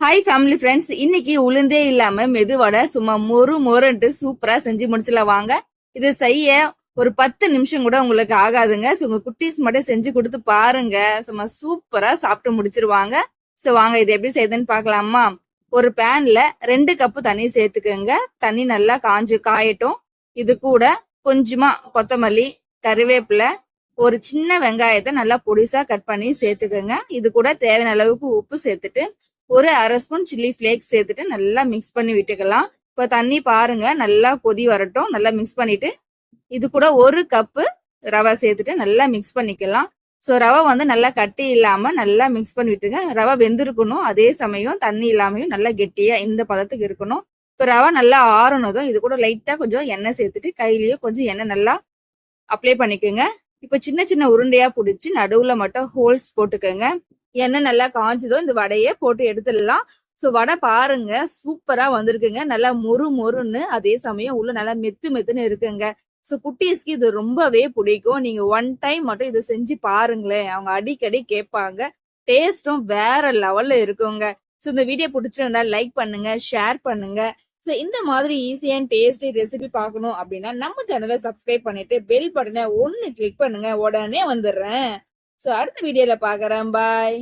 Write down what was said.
Hi family friends, இன்னைக்கு உளுந்தே இல்லாம மெதுவடை சும்மா மொறு மொறுன்ட்டு சூப்பரா செஞ்சு முடிச்சுலாம் வாங்க. இது செய்ய ஒரு 10 நிமிஷம் கூட உங்களுக்கு ஆகாதுங்க. ஸோ உங்க குட்டீஸ் மட்டும் செஞ்சு கொடுத்து பாருங்க, சும்மா சூப்பரா சாப்பிட்டு முடிச்சிருவாங்க. ஸோ வாங்க இது எப்படி செய்யுதுன்னு பார்க்கலாமா. ஒரு பேன்ல 2 கப்பு தண்ணி சேர்த்துக்கோங்க. தண்ணி நல்லா காயட்டும். இது கூட கொஞ்சமா கொத்தமல்லி, கறிவேப்பிலை, ஒரு சின்ன வெங்காயத்தை நல்லா பொடிசா கட் பண்ணி சேர்த்துக்கோங்க. இது கூட தேவையான அளவுக்கு உப்பு சேர்த்துட்டு ஒரு 1/2 ஸ்பூன் சில்லி ஃபிளேக்ஸ் சேர்த்துட்டு நல்லா மிக்ஸ் பண்ணி விட்டுக்கலாம். இப்போ தண்ணி பாருங்க நல்லா கொதி வரட்டும். நல்லா மிக்ஸ் பண்ணிட்டு இது கூட 1 கப்பு ரவை சேர்த்துட்டு நல்லா மிக்ஸ் பண்ணிக்கலாம். ஸோ ரவை நல்லா கட்டி இல்லாம நல்லா மிக்ஸ் பண்ணி விட்டுங்க. ரவை வெந்திருக்கணும், அதே சமயம் தண்ணி இல்லாமையும் நல்லா கெட்டியா இந்த பதத்துக்கு இருக்கணும். இப்போ ரவை நல்லா ஆறணுதும் இது கூட லைட்டா கொஞ்சம் எண்ணெய் சேர்த்துட்டு கையிலயும் கொஞ்சம் எண்ணெய் நல்லா அப்ளை பண்ணிக்கோங்க. இப்போ சின்ன சின்ன உருண்டையா பிடிச்சி நடுவுல மட்டும் ஹோல்ஸ் போட்டுக்கோங்க. எண்ணெய் நல்லா காஞ்சதும் இந்த வடையை போட்டு எடுத்துடலாம். ஸோ வடை பாருங்க சூப்பரா வந்திருக்குங்க. நல்லா மொறு மொறுன்னு, அதே சமயம் உள்ள நல்லா மெத்து மெத்துன்னு இருக்குங்க. ஸோ குட்டீஸ்க்கு இது ரொம்பவே பிடிக்கும். நீங்க 1 டைம் மட்டும் இதை செஞ்சு பாருங்களேன், அவங்க அடிக்கடி கேட்பாங்க. டேஸ்டும் வேற லெவல்ல இருக்குங்க. ஸோ இந்த வீடியோ பிடிச்சிருந்தா லைக் பண்ணுங்க, ஷேர் பண்ணுங்க. ஸோ இந்த மாதிரி ஈஸியான டேஸ்டி ரெசிபி பார்க்கணும் அப்படின்னா நம்ம சேனலை சப்ஸ்கிரைப் பண்ணிட்டு பெல் பட்டனை 1 கிளிக் பண்ணுங்க, உடனே வந்துடுறேன். ஸோ அடுத்த வீடியோல பார்க்குறேன். பாய்.